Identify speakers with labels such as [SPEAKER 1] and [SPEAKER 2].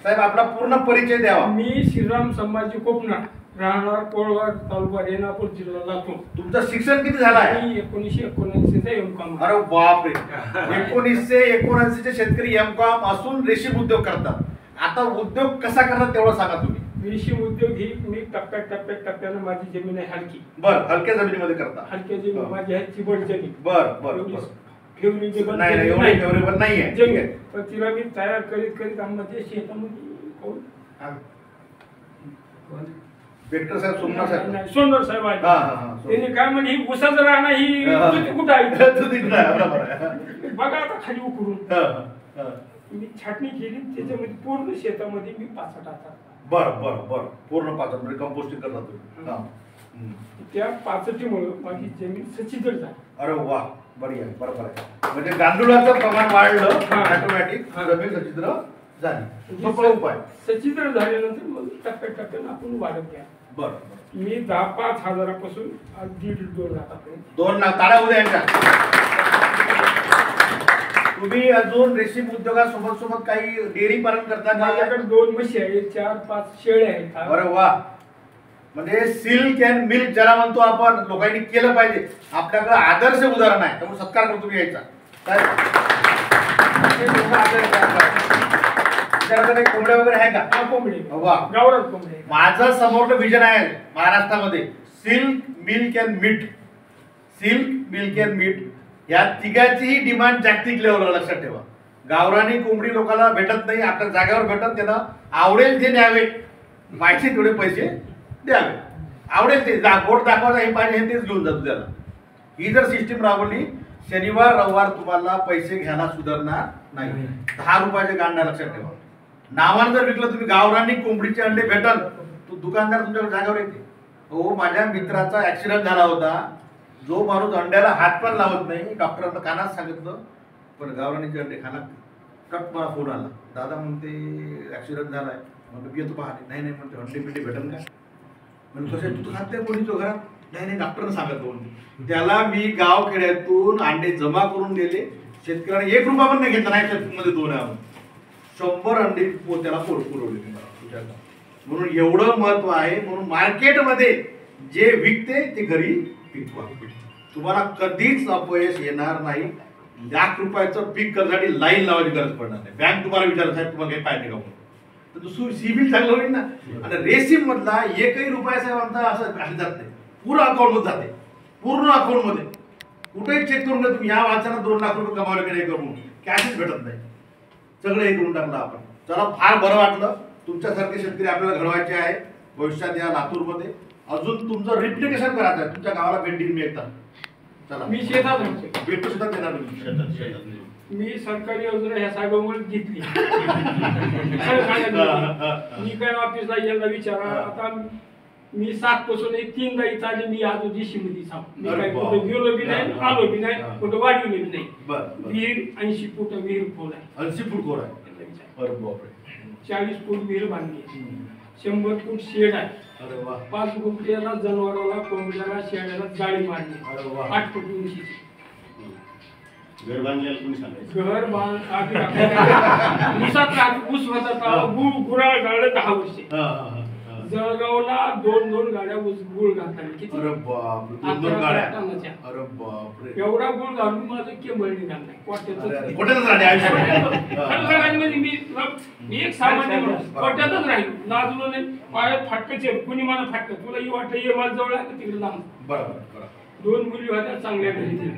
[SPEAKER 1] साहेब आपला पूर्ण परिचय द्यावा.
[SPEAKER 2] मी श्रीराम संभाजी कोकणा, राहणार कोळवाड, तालुका रेणापूर, जिल्हा लातूर.
[SPEAKER 1] तुमचं शिक्षण किती झालं आहे?
[SPEAKER 2] मी 1979 चा एम.कॉम.
[SPEAKER 1] अरे बापरे, 1979 चे शेतकरी एम.कॉम असून रेशीम उद्योग करतात. आता उद्योग कसा करतात तेवढं सांगा तुम्ही.
[SPEAKER 2] रेशीम उद्योग ही मी टप्प्यानं माझी जमीन आहे हलकी.
[SPEAKER 1] बर, हलक्या जमिनीमध्ये करता?
[SPEAKER 2] हलक्या जमीन माझी आहे, चिबड जमीन.
[SPEAKER 1] बर बर.
[SPEAKER 2] फेवरी जमीन
[SPEAKER 1] नाही नाही, एवढी फेवरेबल नाही आहे.
[SPEAKER 2] जमीन पण तिला मी तयार करीत आम्हाला शेतामध्ये
[SPEAKER 1] पेटकर साहेब, सोमनाथ साहेब,
[SPEAKER 2] सोनर साहेब आहे. त्यांनी काय म्हणे, ही उसाचं राहणं ही कुठं आहे बघा आता खाली उकरून. मी छाटणी केली, त्याच्यामध्ये पूर्ण शेतामध्ये मी पाचट टाकला.
[SPEAKER 1] बर बर बर, पूर्ण पाचट म्हणजे कंपोस्टिंग करता तुम्ही.
[SPEAKER 2] त्या पाचटीमुळे माझी जमीन सच्छिद्र झाली.
[SPEAKER 1] अरे वा, बरी आहे, बरोबर आहे. म्हणजे गांडुळाचं प्रमाण वाढलं, ऑटोमॅटिक जमीन सच्छिद्र झाली. सोपा उपाय.
[SPEAKER 2] सच्छिद्र झाल्यानंतर मग टप्प्याटप्प्यानं आपण वाढत घ्या.
[SPEAKER 1] बर,
[SPEAKER 2] मी 10-5 हजारापासून 1.5-2 लाखापर्यंत.
[SPEAKER 1] 2 लाख ताळ्या उद्या यांच्या. तुम्ही अजून रेशीम उद्योगासोबत सोबत काही डेअरी पालन करता?
[SPEAKER 2] माझ्याकडे 2 म्हशी आहेत, 4-5 शेळ्या आहेत.
[SPEAKER 1] अरे वा, म्हणजे सिल्क अँड मिल्क ज्याला म्हणतो आपण, लोकांनी केलं पाहिजे. आपल्याकडे आदर्श उदाहरण आहे, त्यामुळे सत्कार करतो तुम्ही यायचा. कोंबड्या वगैरे आहे का?
[SPEAKER 2] कोंबडे,
[SPEAKER 1] वा,
[SPEAKER 2] गावरान कोंबडे.
[SPEAKER 1] माझं समोर विजन आहे महाराष्ट्रामध्ये, silk milk and meat. Silk milk and meat या तिघांचीही डिमांड जागतिक लेवलवर, लक्षात ठेवा. गावरानी कोंबडी लोकांना भेटत नाही, आपल्या जागेवर भेटत. त्यांना आवडेल ते न्यावे, माहिती तेवढे पैसे द्यावे. आवडेल ते बोट दाखवायला हे पाहिजे, हे तेच घेऊन जातो त्याला. ही जर सिस्टीम राबवली, शनिवार रविवार तुम्हाला पैसे घ्यायला सुधारणार नाही. 10 रुपयाचे गांडा, लक्षात ठेवा. नावानं जर विकलं तुम्ही, गावरानी कोंबडीचे अंडे भेटल, तो दुकानदार तुमच्याकडे जागेवर येते. हो, माझ्या मित्राचा ऍक्सिडेंट झाला होता. जो माणूस अंड्याला हात पण लावत नाही, डॉक्टरांना कानात सांगितलं, पण गावरानीचे अंडे खाणार. कट मला फोन आला, दादा म्हणते ऍक्सिडेंट झालाय. म्हणतो येतो पाहते. नाही नाही म्हणते, अंडे पिंडे भेटल का? म्हणजे कसे तू खात नाही कोणी तो घरात? नाही नाही, डॉक्टरने सांगितलं म्हणते. त्याला मी गावखेड्यातून अंडे जमा करून दिले. शेतकऱ्याने 1 रुपया पण नाही घेतला. नाही मध्ये 2 आहे, 100 अंडे त्याला पुरवले. म्हणून एवढं महत्व आहे. म्हणून मार्केटमध्ये जे विकते ते घरी पिकवा. तुम्हाला कधीच अपयश येणार नाही. लाख रुपयाचं पीक करण्यासाठी लाईन लावायची गरज पडणार नाही. बँक तुम्हाला विचारत साहेब तुम्हाला काही पाहिजे का, तर दुसरं सिबिल चांगलं होईल ना. आणि रेशीम मधला 1ही रुपया साहेब आमचा असं घातली जात नाही, पूर्ण अकाउंटमध्ये जाते. पूर्ण अकाउंटमध्ये कुठेही चेक करून घ्या तुम्ही. या वाचाना 2 लाख रुपये कमावले की नाही करून, कॅशच भेटत नाही. सगळं हे करून टाकलं आपण. चला, फार बरं वाटलं. तुमच्यासारखे शेतकरी आपल्याला घडवायचे आहे भविष्यात या लातूरमध्ये. अजून तुमचं रिप्लिकेशन करायचं आहे. तुमच्या गावाला भेट देईन मी एकदा. चला,
[SPEAKER 2] मी शेतात
[SPEAKER 1] भेट सुद्धा देणार तुम्ही.
[SPEAKER 2] मी सरकारी योजना ह्या साहेबांमुळे घेतली. मी काय ऑफिसला यायला विचारा. आता मी 7 पासून 3दा इथं आली. मी आज देशी मध्ये मी काय कुठे गेलो बी नाही, आलो बी नाही, कुठं वाढवले बी नाही. विहीर 80 फूट विहीर खोल आहे.
[SPEAKER 1] 80 फूट खोल आहे.
[SPEAKER 2] 40 फूट विहीर बांधली आहे. 100 फूट शेड आहे. 5 गुंठ्याला जनावराला, कोंबड्याला, शेळ्याला जाळी मारली. 8 फूट उंचीची.
[SPEAKER 3] घर बांधलेलं कोणी सांगायचं?
[SPEAKER 2] घर ऊस होता, गुराळ गाडलं 10 वर्षे. जळगावला 2 गाड्या गुळ घातल्या. किती?
[SPEAKER 1] 2 गाड्या.
[SPEAKER 2] एवढा गुळ घालून माझं केबळ निघालं. मी एक सामान्य माणूस कोट्यातच राहील, लाजलो नाही. पायात फाटकचे, कुणी मला फाटक, तुला ही वाटलं ये माझ जवळ आहे तिकडे लांब. 2 मुली होत्या, चांगल्या घरी.